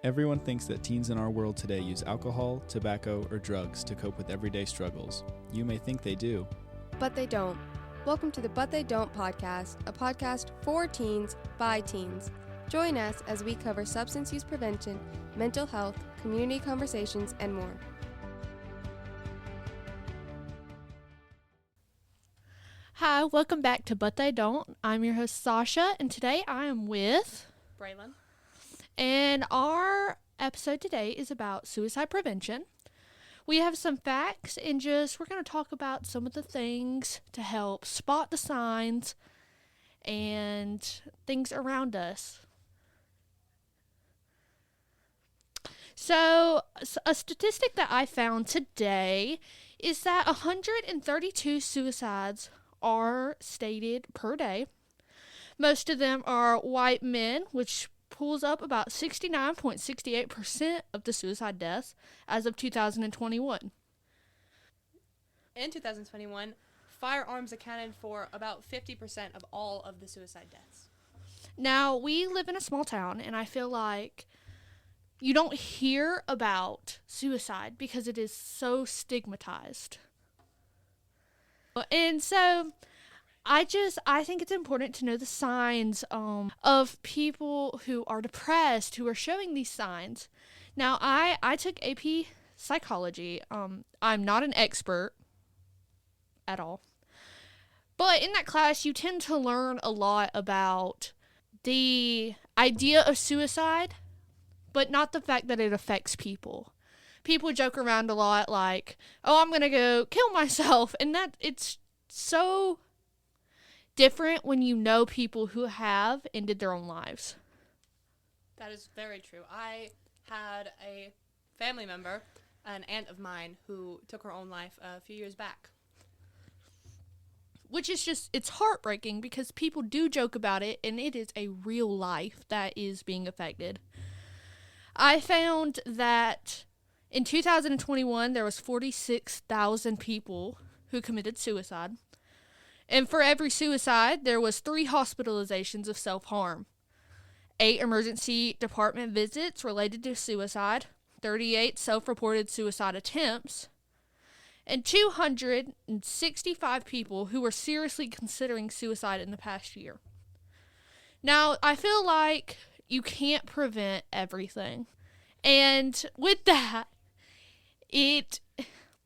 Everyone thinks that teens in our world today use alcohol, tobacco, or drugs to cope with everyday struggles. You may think they do, but they don't. Welcome to the But They Don't podcast, a podcast for teens by teens. Join us as we cover substance use prevention, mental health, community conversations, and more. Hi, welcome back to But They Don't. I'm your host, Sasha, and today I am with Braylen. And our episode today is about suicide prevention. We have some facts and we're going to talk about some of the things to help spot the signs and things around us. So, a statistic that I found today is that 132 suicides are stated per day. Most of them are white men, which pulls up about 69.68% of the suicide deaths as of 2021. In 2021, firearms accounted for about 50% of all of the suicide deaths. Now, we live in a small town, and I feel like you don't hear about suicide because it is so stigmatized. And so I think it's important to know the signs of people who are depressed, who are showing these signs. Now, I took AP psychology. I'm not an expert at all. But in that class, you tend to learn a lot about the idea of suicide, but not the fact that it affects people. People joke around a lot like, oh, I'm going to go kill myself. And that it's so different when you know people who have ended their own lives. That is very true. I had a family member, an aunt of mine, who took her own life a few years back. Which is it's heartbreaking because people do joke about it, and it is a real life that is being affected. I found that in 2021, there was 46,000 people who committed suicide. And for every suicide, there was 3 hospitalizations of self-harm, 8 emergency department visits related to suicide, 38 self-reported suicide attempts, and 265 people who were seriously considering suicide in the past year. Now, I feel like you can't prevent everything. And with that, it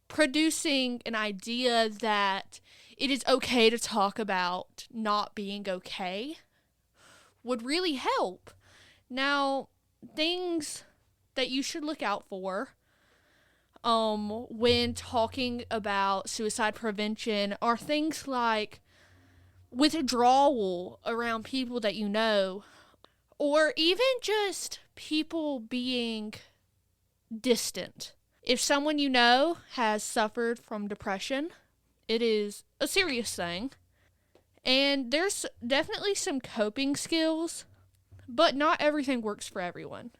producing an idea that it is okay to talk about not being okay would really help. Now, things that you should look out for when talking about suicide prevention are things like withdrawal around people that you know, or even just people being distant. If someone you know has suffered from depression, it is a serious thing. And there's definitely some coping skills, but not everything works for everyone.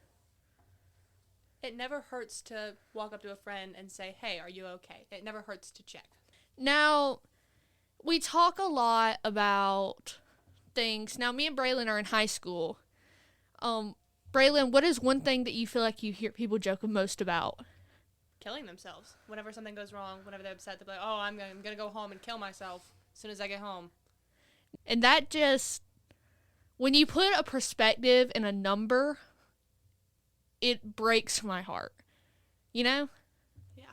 It never hurts to walk up to a friend and say, hey, are you okay? It never hurts to check. Now, we talk a lot about things. Now, me and Braylen are in high school. Braylen, what is one thing that you feel like you hear people joke most about? Killing themselves. Whenever something goes wrong, whenever they're upset, they're like, oh, I'm going to go home and kill myself as soon as I get home. And that just, when you put a perspective and a number, it breaks my heart. You know? Yeah.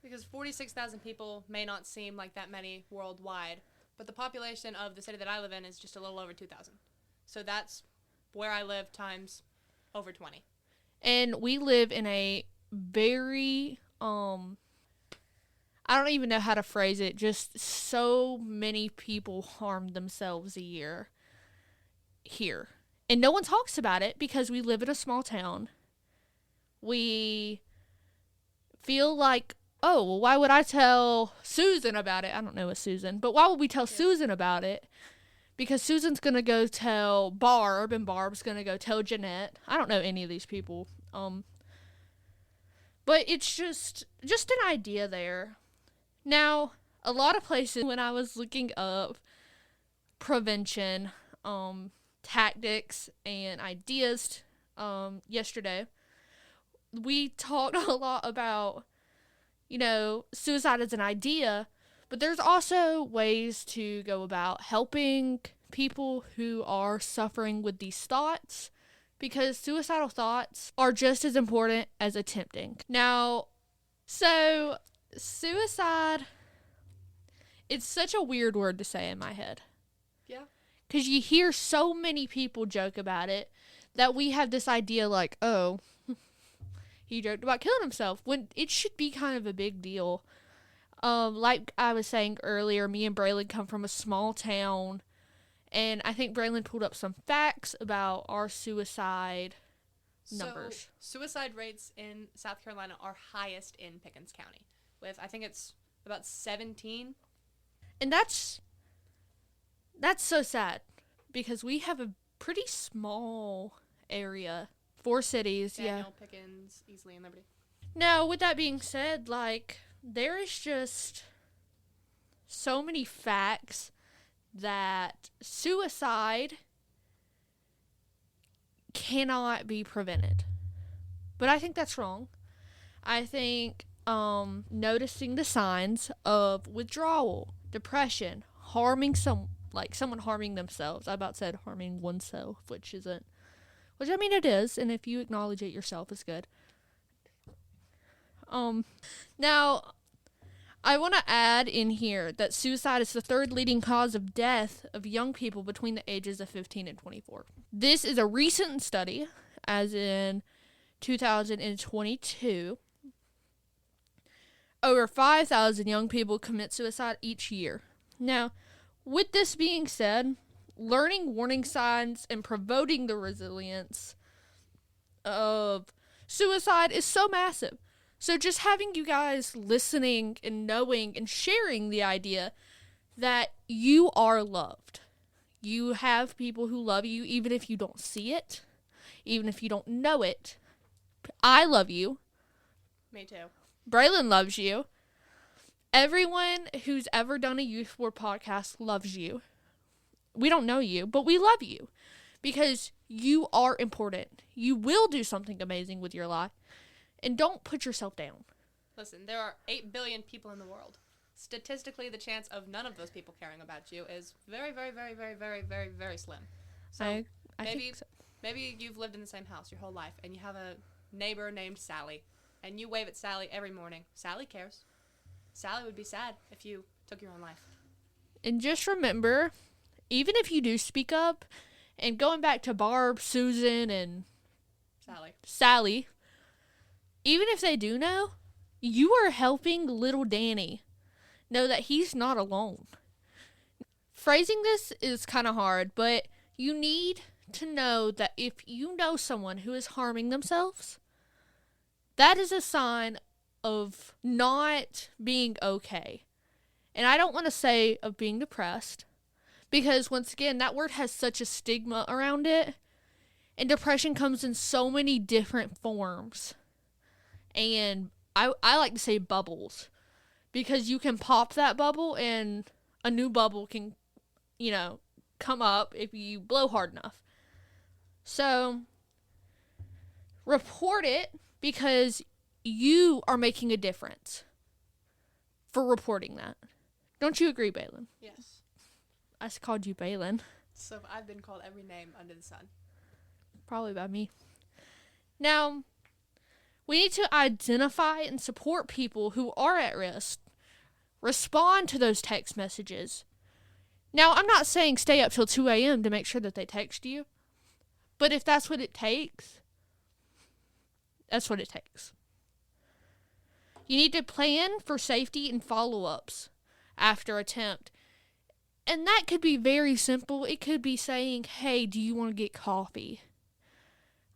Because 46,000 people may not seem like that many worldwide, but the population of the city that I live in is just a little over 2,000. So that's where I live times over 20. And we live in a very, I don't even know how to phrase it, just so many people harm themselves a year here. And no one talks about it because we live in a small town. We feel like, oh, well, why would I tell Susan about it? I don't know a Susan, but why would we tell Susan about it? Because Susan's going to go tell Barb, and Barb's going to go tell Jeanette. I don't know any of these people. But it's just an idea there. Now, a lot of places, when I was looking up prevention tactics and ideas yesterday. We talked a lot about, suicide as an idea, but there's also ways to go about helping people who are suffering with these thoughts, because suicidal thoughts are just as important as attempting. Now, so suicide, it's such a weird word to say in my head. Yeah. Because you hear so many people joke about it that we have this idea like, oh, he joked about killing himself, when it should be kind of a big deal. Like I was saying earlier, me and Braylen come from a small town, and I think Braylen pulled up some facts about our suicide numbers. So, suicide rates in South Carolina are highest in Pickens County, with, I think it's about 17. And that's so sad, because we have a pretty small area. 4 cities, Daniel, Pickens, Easley, and Liberty. Now, with that being said, there is just so many facts that suicide cannot be prevented. But I think that's wrong. I think noticing the signs of withdrawal, depression, someone harming themselves. I about said harming oneself, which isn't. Which, I mean, it is, and if you acknowledge it yourself, is good. Now, I want to add in here that suicide is the 3rd leading cause of death of young people between the ages of 15 and 24. This is a recent study, as in 2022. Over 5,000 young people commit suicide each year. Now, with this being said, learning warning signs and promoting the resilience of suicide is so massive. So just having you guys listening and knowing and sharing the idea that you are loved. You have people who love you even if you don't see it, even if you don't know it. I love you. Me too. Braylen loves you. Everyone who's ever done a Youth Board podcast loves you. We don't know you, but we love you because you are important. You will do something amazing with your life, and don't put yourself down. Listen, there are 8 billion people in the world. Statistically, the chance of none of those people caring about you is very, very, very, very, very, very, very slim. So I maybe think so. maybe you've lived in the same house your whole life, and you have a neighbor named Sally, and you wave at Sally every morning. Sally cares. Sally would be sad if you took your own life. And just remember, even if you do speak up, and going back to Barb, Susan, and Sally, even if they do know, you are helping little Danny know that he's not alone. Phrasing this is kind of hard, but you need to know that if you know someone who is harming themselves, that is a sign of not being okay. And I don't want to say of being depressed, because once again, that word has such a stigma around it, and depression comes in so many different forms. And I like to say bubbles, because you can pop that bubble and a new bubble can, come up if you blow hard enough. So, report it, because you are making a difference for reporting that. Don't you agree, Braylen? Yes. I called you Braylen. So I've been called every name under the sun. Probably by me. Now, we need to identify and support people who are at risk. Respond to those text messages. Now, I'm not saying stay up till 2 a.m. to make sure that they text you. But if that's what it takes, that's what it takes. You need to plan for safety and follow-ups after attempt. And that could be very simple. It could be saying, hey, do you want to get coffee?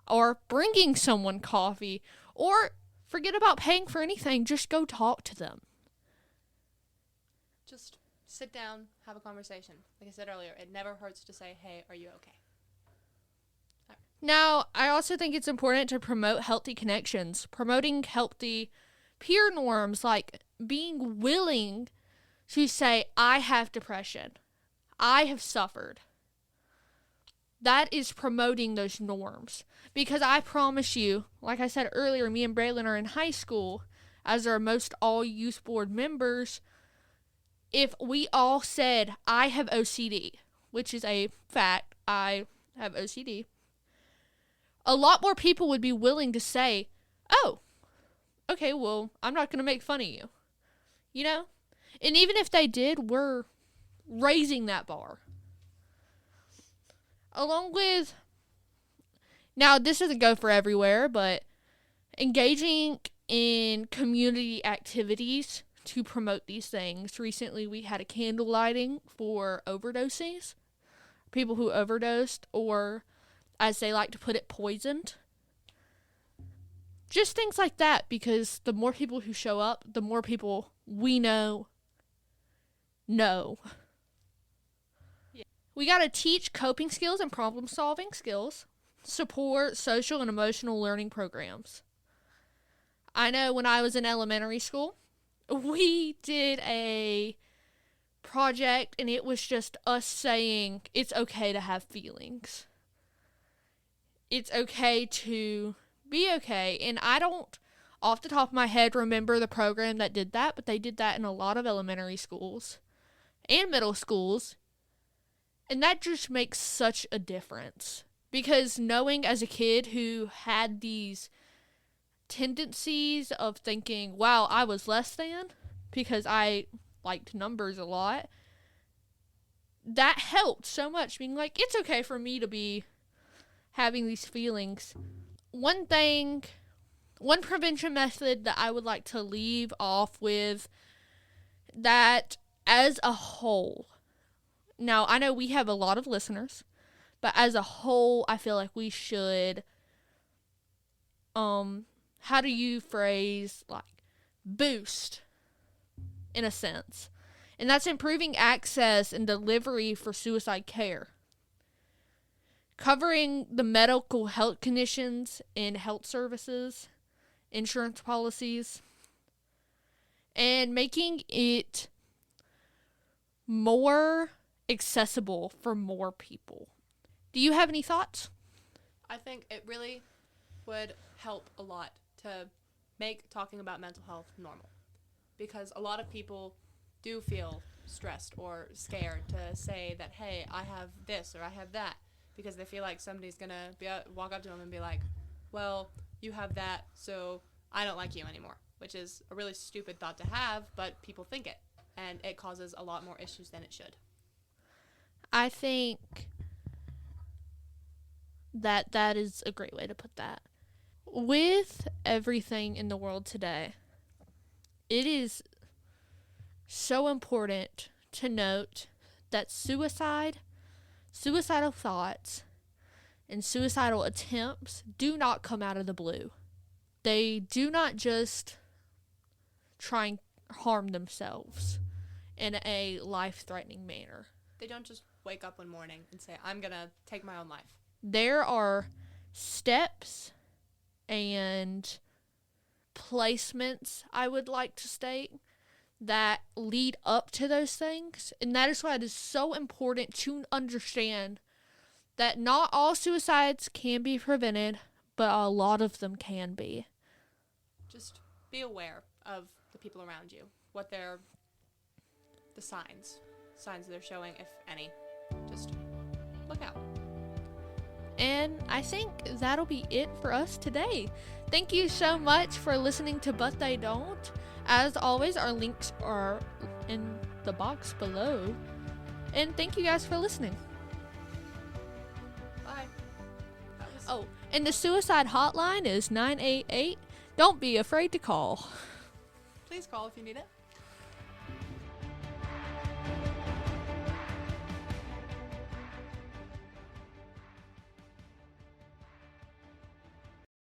Or bringing someone coffee. Or forget about paying for anything. Just go talk to them. Just sit down, have a conversation. Like I said earlier, it never hurts to say, hey, are you okay? Right. Now, I also think it's important to promote healthy connections. Promoting healthy peer norms, like being willing to say, I have depression. I have suffered. that is promoting those norms. Because I promise you, like I said earlier, me and Braylen are in high school, as are most all youth board members. If we all said, I have OCD, which is a fact, I have OCD, a lot more people would be willing to say, oh, okay, well, I'm not going to make fun of you. You know? And even if they did, we're raising that bar. Along with, now this doesn't go for everywhere, but engaging in community activities to promote these things. Recently, we had a candle lighting for overdoses, people who overdosed, or as they like to put it, poisoned. Just things like that, because the more people who show up, the more people we know. Yeah. We got to teach coping skills and problem-solving skills, support social and emotional learning programs. I know when I was in elementary school, we did a project, and it was just us saying it's okay to have feelings. It's okay to be okay. And I don't, off the top of my head, remember the program that did that, but they did that in a lot of elementary schools and middle schools. And that just makes such a difference. Because knowing as a kid who had these tendencies of thinking, wow, I was less than, because I liked numbers a lot, that helped so much, being like, it's okay for me to be having these feelings. One prevention method that I would like to leave off with, that as a whole, now I know we have a lot of listeners, but as a whole, I feel like we should, how do you phrase, like, boost, in a sense. And that's improving access and delivery for suicide care. Covering the medical health conditions in health services, insurance policies, and making it more accessible for more people. Do you have any thoughts? I think it really would help a lot to make talking about mental health normal, because a lot of people do feel stressed or scared to say that, hey, I have this or I have that, because they feel like somebody's going to walk up to them and be like, well, you have that, so I don't like you anymore, which is a really stupid thought to have, but people think it, and it causes a lot more issues than it should. I think that is a great way to put that. With everything in the world today, it is so important to note that suicidal thoughts, and suicidal attempts do not come out of the blue. They do not just try and harm themselves in a life-threatening manner. They don't just wake up one morning and say, I'm going to take my own life. There are steps and placements, I would like to state, that lead up to those things. And that is why it is so important to understand that not all suicides can be prevented, but a lot of them can be. Just be aware of the people around you, what they're, the signs they're showing, if any. Just look out. And I think that'll be it for us today. Thank you so much for listening to But They Don't. As always, our links are in the box below. And thank you guys for listening. Bye. Oh, and the suicide hotline is 988. Don't be afraid to call. Please call if you need it.